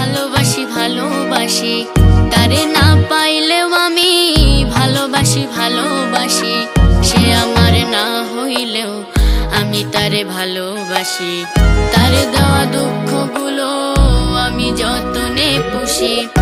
ভালোবাসি ভালোবাসি, তারে না পাইলেও আমি ভালোবাসি ভালোবাসি। সে আমার না হইলেও আমি তারে ভালোবাসি। তারে দেওয়া দুঃখগুলো আমি যতনে পুষি।